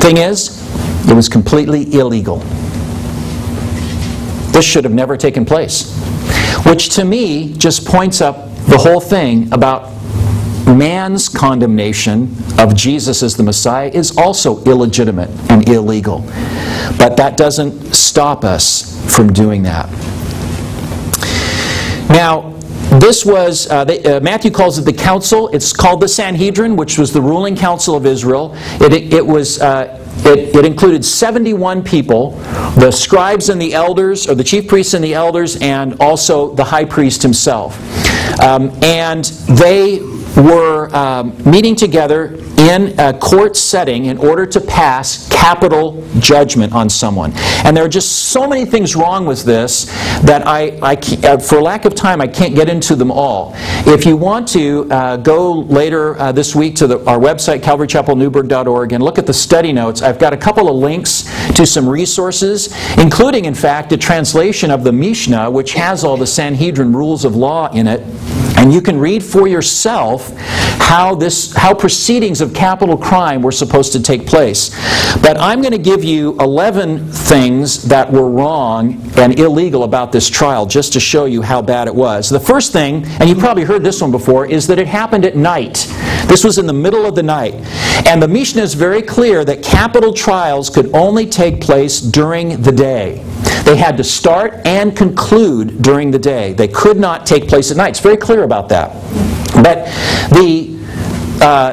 Thing is, it was completely illegal. This should have never taken place. Which to me just points up the whole thing about man's condemnation of Jesus as the Messiah is also illegitimate and illegal. But that doesn't stop us from doing that. Now, this was, Matthew calls it the council. It's called the Sanhedrin, which was the ruling council of Israel. It included 71 people, the scribes and the elders, or the chief priests and the elders, and also the high priest himself. And they were meeting together in a court setting in order to pass capital judgment on someone. And there are just so many things wrong with this that for lack of time, I can't get into them all. If you want to, go later this week to our website, calvarychapelnewburgh.org, and look at the study notes. I've got a couple of links to some resources, including, in fact, a translation of the Mishnah, which has all the Sanhedrin rules of law in it. And you can read for yourself how proceedings of capital crime were supposed to take place. But I'm going to give you 11 things that were wrong and illegal about this trial, just to show you how bad it was. The first thing, and you've probably heard this one before, is that it happened at night. This was in the middle of the night. And the Mishnah is very clear that capital trials could only take place during the day. They had to start and conclude during the day. They could not take place at night. It's very clear about that. But the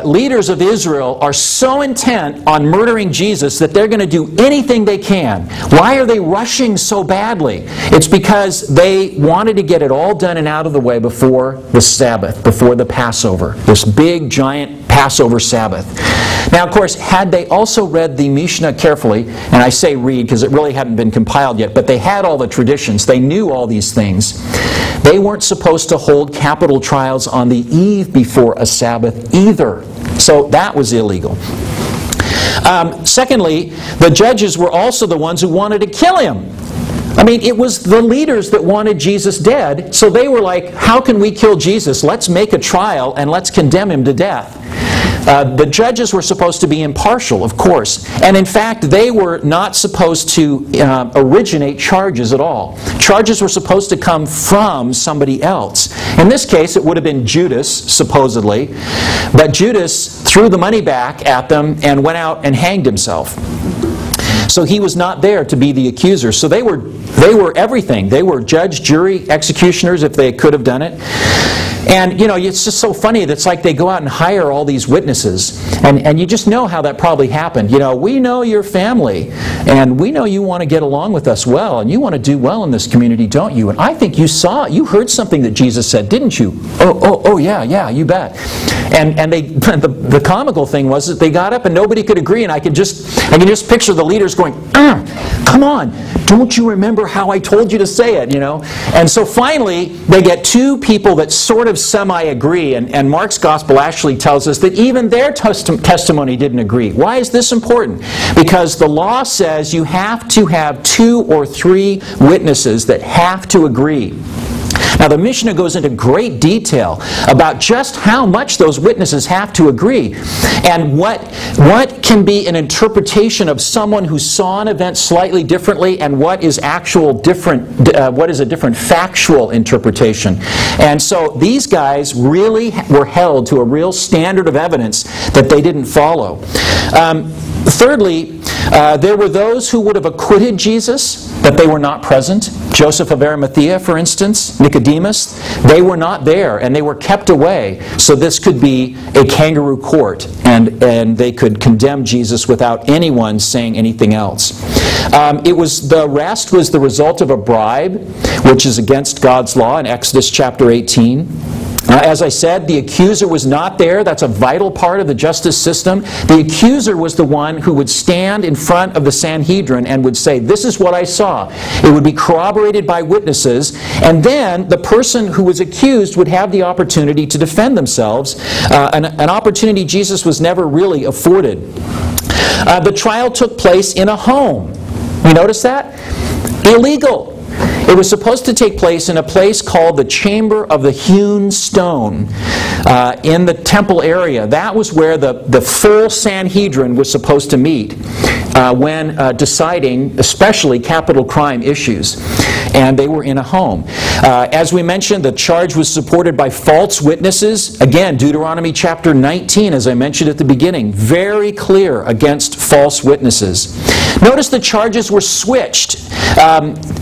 leaders of Israel are so intent on murdering Jesus that they're going to do anything they can. Why are they rushing so badly? It's because they wanted to get it all done and out of the way before the Sabbath, before the Passover, this big, giant Passover Sabbath. Now, of course, had they also read the Mishnah carefully, and I say read because it really hadn't been compiled yet, but they had all the traditions, they knew all these things, they weren't supposed to hold capital trials on the eve before a Sabbath either. So that was illegal. Secondly, the judges were also the ones who wanted to kill him. I mean, it was the leaders that wanted Jesus dead, so they were like, how can we kill Jesus? Let's make a trial and let's condemn him to death. The judges were supposed to be impartial, of course. And in fact, they were not supposed to originate charges at all. Charges were supposed to come from somebody else. In this case, it would have been Judas, supposedly. But Judas threw the money back at them and went out and hanged himself. So he was not there to be the accuser. So they were everything. They were judge, jury, executioners if they could have done it. And, you know, it's just so funny that it's like they go out and hire all these witnesses. And you just know how that probably happened. You know, we know your family, and we know you want to get along with us well, and you want to do well in this community, don't you? And I think you heard something that Jesus said, didn't you? Oh, yeah, you bet. And the comical thing was that they got up and nobody could agree, and I can just picture the leaders going, come on, don't you remember how I told you to say it, you know? And so finally, they get two people that sort of semi-agree, and Mark's gospel actually tells us that even their testimony didn't agree. Why is this important? Because the law says you have to have 2 or 3 witnesses that have to agree. Now, the Mishnah goes into great detail about just how much those witnesses have to agree, and what can be an interpretation of someone who saw an event slightly differently, and what is a different factual interpretation. And so these guys really were held to a real standard of evidence that they didn't follow. Thirdly, there were those who would have acquitted Jesus, but they were not present. Joseph of Arimathea, for instance, Nicodemus, they were not there, and they were kept away. So this could be a kangaroo court, and they could condemn Jesus without anyone saying anything else. The arrest was the result of a bribe, which is against God's law in Exodus chapter 18. As I said, the accuser was not there. That's a vital part of the justice system. The accuser was the one who would stand in front of the Sanhedrin and would say, this is what I saw. It would be corroborated by witnesses, and then the person who was accused would have the opportunity to defend themselves, an opportunity Jesus was never really afforded. The trial took place in a home. You notice that? Illegal. It was supposed to take place in a place called the Chamber of the Hewn Stone in the temple area. That was where the full Sanhedrin was supposed to meet when deciding especially capital crime issues. And they were in a home. As we mentioned, the charge was supported by false witnesses. Again, Deuteronomy chapter 19, as I mentioned at the beginning, very clear against false witnesses. Notice the charges were switched.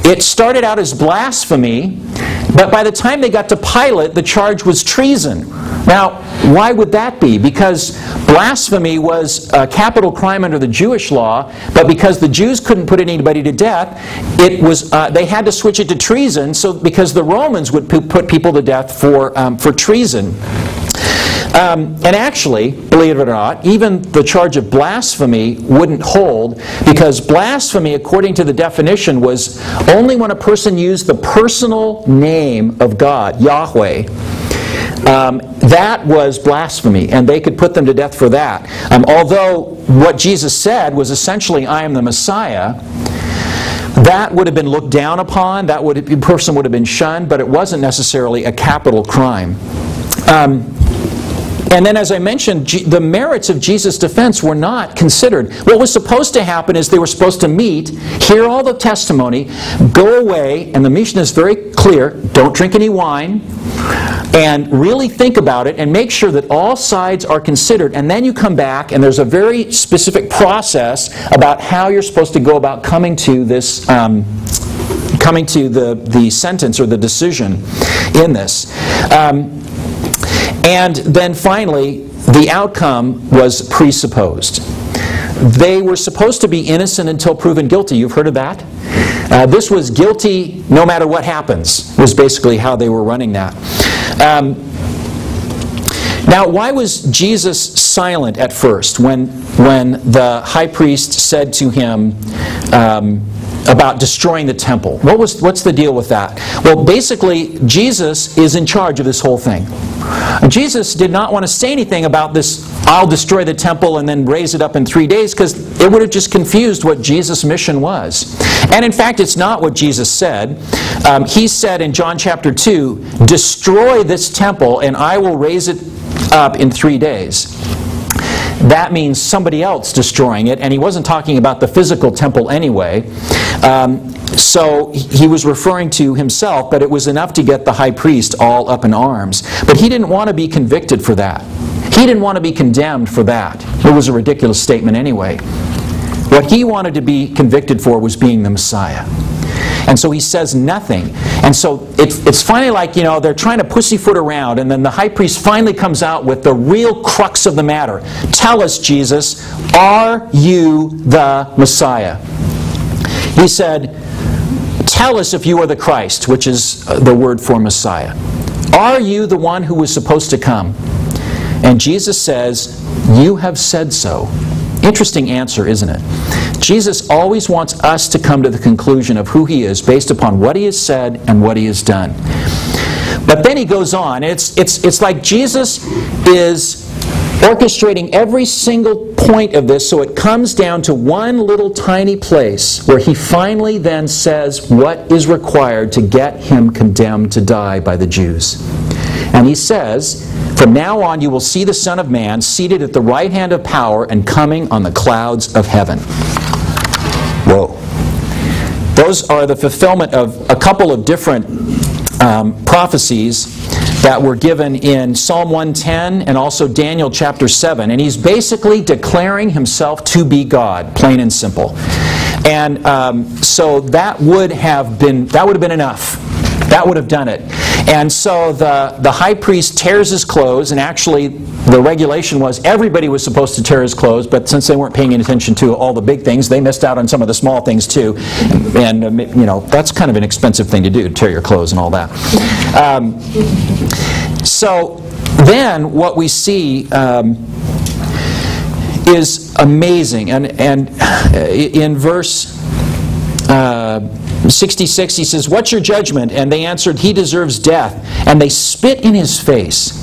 It started out as blasphemy, but by the time they got to Pilate, the charge was treason. Now, why would that be? Because blasphemy was a capital crime under the Jewish law, but because the Jews couldn't put anybody to death, they had to switch it to treason, because the Romans would put people to death for treason. And actually, believe it or not, even the charge of blasphemy wouldn't hold, because blasphemy, according to the definition, was only when a person used the personal name of God, Yahweh. That was blasphemy, and they could put them to death for that. Although what Jesus said was essentially, I am the Messiah, that would have been looked down upon, the person would have been shunned, but it wasn't necessarily a capital crime. And then, as I mentioned, the merits of Jesus' defense were not considered. What was supposed to happen is they were supposed to meet, hear all the testimony, go away, and the Mishnah is very clear, don't drink any wine, and really think about it and make sure that all sides are considered. And then you come back, and there's a very specific process about how you're supposed to go about coming to this, coming to the sentence or the decision in this. And then finally, the outcome was presupposed. They were supposed to be innocent until proven guilty. You've heard of that? This was guilty no matter what happens, was basically how they were running that. Now, why was Jesus silent at first when the high priest said to him about destroying the temple? What's the deal with that? Well, basically, Jesus is in charge of this whole thing. Jesus did not want to say anything about this, I'll destroy the temple and then raise it up in 3 days, because it would have just confused what Jesus' mission was. And in fact, it's not what Jesus said. He said in John chapter 2, destroy this temple and I will raise it up in 3 days. That means somebody else destroying it, and he wasn't talking about the physical temple anyway. So he was referring to himself, but it was enough to get the high priest all up in arms. But he didn't want to be convicted for that. He didn't want to be condemned for that. It was a ridiculous statement anyway. What he wanted to be convicted for was being the Messiah. And so he says nothing. And so it's finally like, they're trying to pussyfoot around, and then the high priest finally comes out with the real crux of the matter. Tell us, Jesus, are you the Messiah? He said, tell us if you are the Christ, which is the word for Messiah. Are you the one who was supposed to come? And Jesus says, you have said so. Interesting answer, isn't it? Jesus always wants us to come to the conclusion of who He is based upon what He has said and what He has done. But then He goes on. It's like Jesus is orchestrating every single point of this so it comes down to one little tiny place where He finally then says what is required to get Him condemned to die by the Jews. And He says, from now on you will see the Son of Man seated at the right hand of power and coming on the clouds of heaven. Whoa. Those are the fulfillment of a couple of different prophecies that were given in Psalm 110 and also Daniel chapter 7. And He's basically declaring Himself to be God, plain and simple. And so that would have been enough. That would have done it. And so the high priest tears his clothes, and actually the regulation was everybody was supposed to tear his clothes, but since they weren't paying attention to all the big things, they missed out on some of the small things too. And that's kind of an expensive thing to do, to tear your clothes and all that. So then what we see is amazing. And in verse 66, he says, what's your judgment? And they answered, he deserves death. And they spit in his face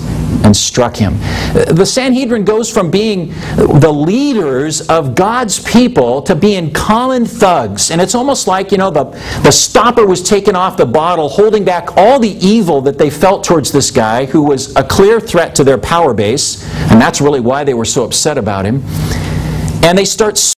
and struck him. The Sanhedrin goes from being the leaders of God's people to being common thugs. And it's almost like, the stopper was taken off the bottle, holding back all the evil that they felt towards this guy who was a clear threat to their power base. And that's really why they were so upset about him. And they start